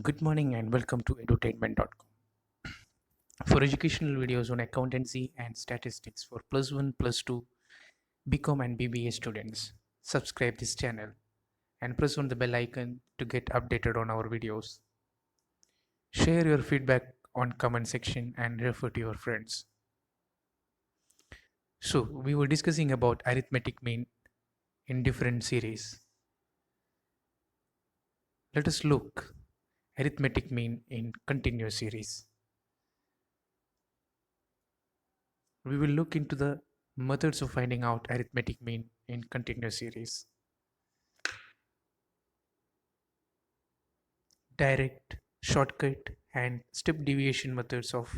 Good morning and welcome to edutainment.com. For educational videos on accountancy and statistics for plus 1, plus 2, BCom and BBA students, subscribe this channel and press on the bell icon to get updated on our videos. Share your feedback on comment section and refer to your friends. So, we were discussing about arithmetic mean in different series. Let us look arithmetic mean in continuous series. We will look into the methods of finding out arithmetic mean in continuous series. Direct, shortcut, and step deviation methods of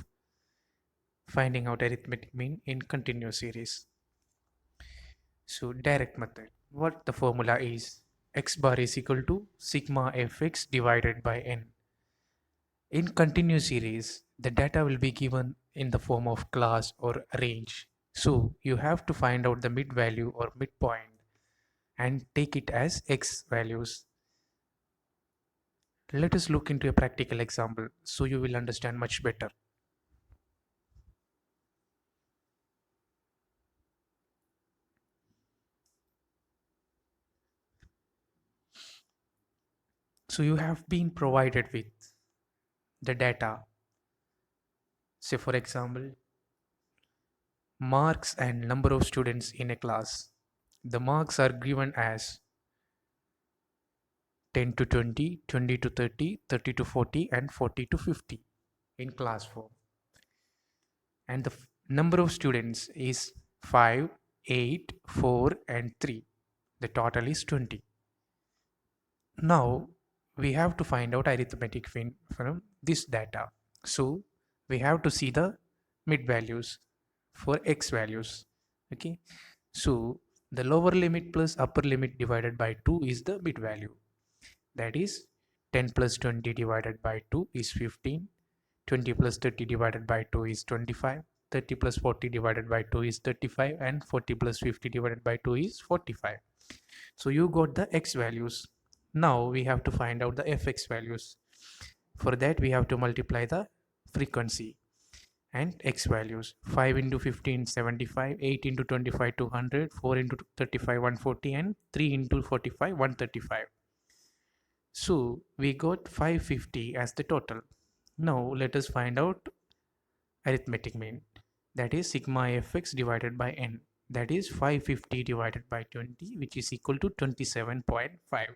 finding out arithmetic mean in continuous series. So direct method, what the formula is, x bar is equal to sigma fx divided by n. In continuous series, the data will be given in the form of class or range. So you have to find out the mid value or midpoint and take it as x values. Let us look into a practical example so you will understand much better. So you have been provided with the data. Say for example, marks and number of students in a class. The marks are given as 10 to 20, 20 to 30, 30 to 40 and 40 to 50 in class form. And the number of students is 5, 8, 4 and 3. The total is 20. Now we have to find out arithmetic mean from this data. So we have to see the mid values for x values. Okay, so the lower limit plus upper limit divided by 2 is the mid value. That is 10 plus 20 divided by 2 is 15, 20 plus 30 divided by 2 is 25, 30 plus 40 divided by 2 is 35 and 40 plus 50 divided by 2 is 45. So you got the x values. Now we have to find out the fx values. For that we have to multiply the frequency and x values. 5 into 15 75, 8 into 25 200, 4 into 35 140 and 3 into 45 135. So we got 550 as the total. Now let us find out arithmetic mean, that is sigma fx divided by n, that is 550 divided by 20, which is equal to 27.5.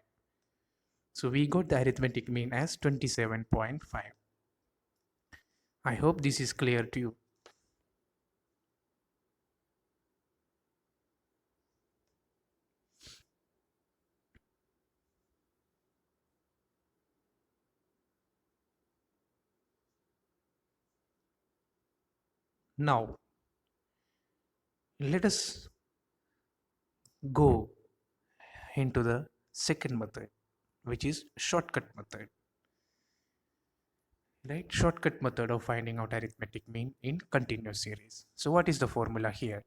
So we got the arithmetic mean as 27.5. I hope this is clear to you. Now let us go into the second method, which is shortcut method. Right, shortcut method of finding out arithmetic mean in continuous series. So what is the formula here?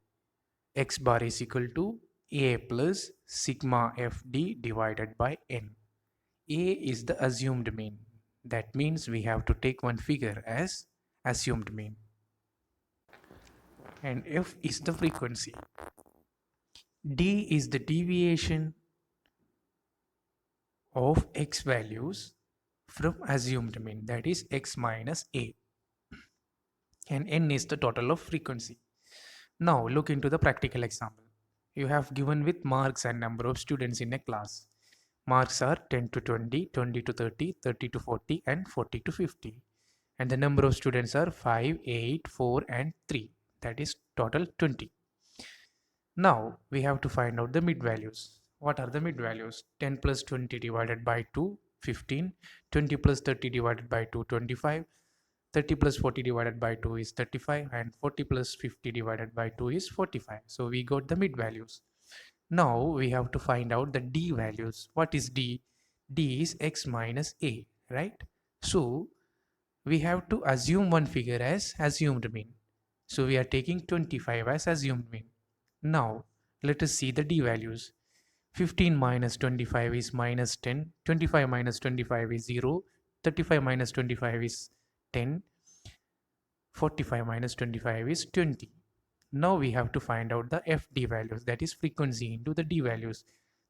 X bar is equal to a plus sigma fd divided by n. A is the assumed mean. That means we have to take one figure as assumed mean. And f is the frequency. D is the deviation of x values from assumed mean, that is x minus a. And n is the total of frequency. Now look into the practical example. You have given with marks and number of students in a class. Marks are 10 to 20, 20 to 30, 30 to 40 and 40 to 50. And the number of students are 5, 8, 4 and 3. That is total 20. Now we have to find out the mid values. What are the mid values? 10 plus 20 divided by 2, 15. 20 plus 30 divided by 2, 25. 30 plus 40 divided by 2 is 35 and 40 plus 50 divided by 2 is 45. So we got the mid values. Now we have to find out the d values. What is d? D is x minus a, right? So we have to assume one figure as assumed mean. So we are taking 25 as assumed mean. Now let us see the d values. 15 minus 25 is minus 10. 25 minus 25 is 0. 35 minus 25 is 10. 45 minus 25 is 20. Now we have to find out the FD values, that is frequency into the D values.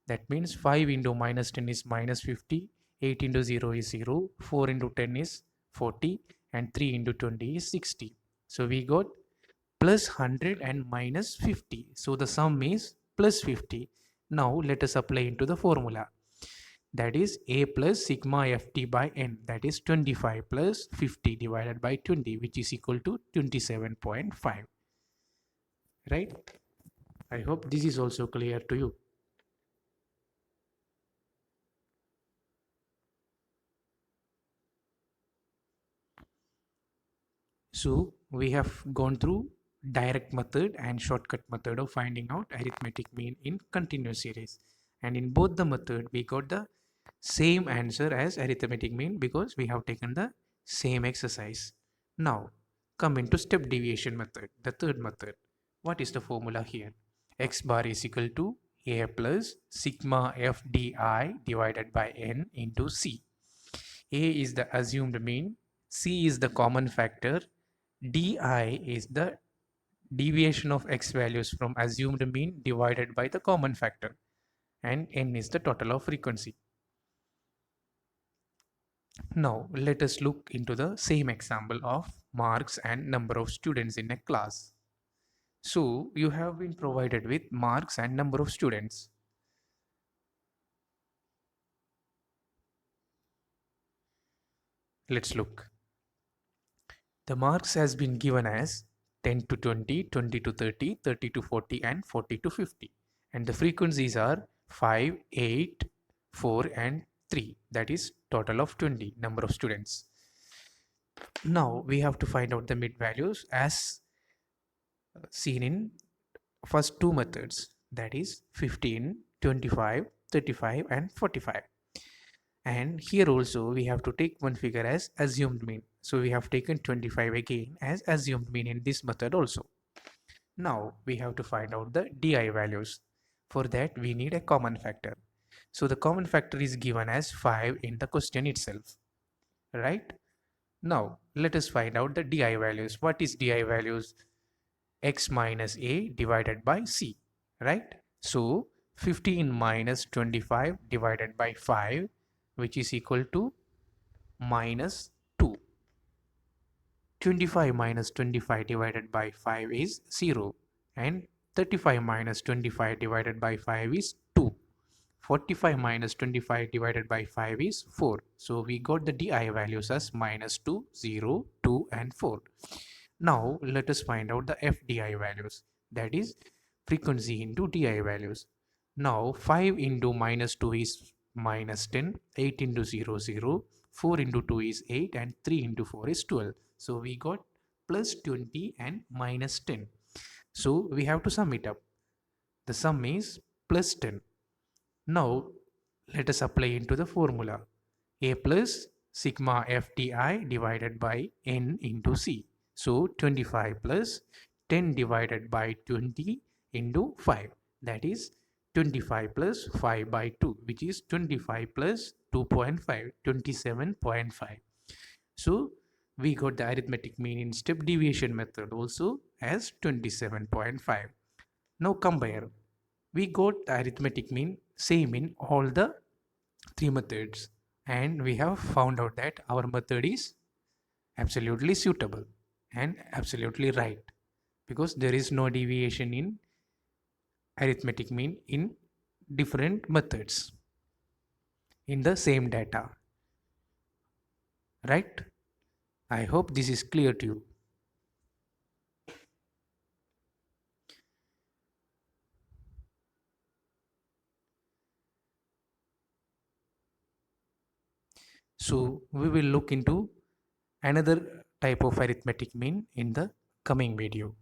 That means 5 into minus 10 is minus 50, 8 into 0 is 0, 4 into 10 is 40, and 3 into 20 is 60. So we got plus 100 and minus 50. So the sum is plus 50. Now let us apply into the formula. That is A plus sigma ft by n, that is 25 plus 50 divided by 20, which is equal to 27.5. Right? I hope this is also clear to you. So we have gone through direct method and shortcut method of finding out arithmetic mean in continuous series. And in both the method, we got the same answer as arithmetic mean because we have taken the same exercise. Now, come into step deviation method, the third method. What is the formula here? X bar is equal to A plus sigma f di divided by n into C. A is the assumed mean, C is the common factor, di is the deviation of x values from assumed mean divided by the common factor, and n is the total of frequency. Now let us look into the same example of marks and number of students in a class. So you have been provided with marks and number of students. Let's look. The marks has been given as 10 to 20, 20 to 30, 30 to 40, and 40 to 50. And the frequencies are 5, 8, 4, and 3. That is total of 20 number of students. Now we have to find out the mid values as seen in first two methods, that is 15, 25, 35, and 45. And here also we have to take one figure as assumed mean. So we have taken 25 again as assumed mean in this method also. Now we have to find out the DI values. For that we need a common factor. So the common factor is given as 5 in the question itself. Right? Now let us find out the DI values. What is DI values? X minus A divided by C. Right? So 15 minus 25 divided by 5, which is equal to minus 2. 25 minus 25 divided by 5 is 0, and 35 minus 25 divided by 5 is 2. 45 minus 25 divided by 5 is 4. So we got the DI values as minus 2, 0, 2, and 4. Now let us find out the FDI values, that is frequency into DI values. Now 5 into minus 2 is minus 10, 8 into 0, 0, 4 into 2 is 8, and 3 into 4 is 12. So we got plus 20 and minus 10. So we have to sum it up. The sum is plus 10. Now let us apply into the formula. A plus sigma FDI divided by n into C. So 25 plus 10 divided by 20 into 5. That is 25 plus 5 by 2, which is 25 plus 2.5, 27.5. So we got the arithmetic mean in step deviation method also as 27.5. Now compare. We got the arithmetic mean same in all the three methods, and we have found out that our method is absolutely suitable and absolutely right because there is no deviation in arithmetic mean in different methods in the same data. Right? I hope this is clear to you. So we will look into another type of arithmetic mean in the coming video.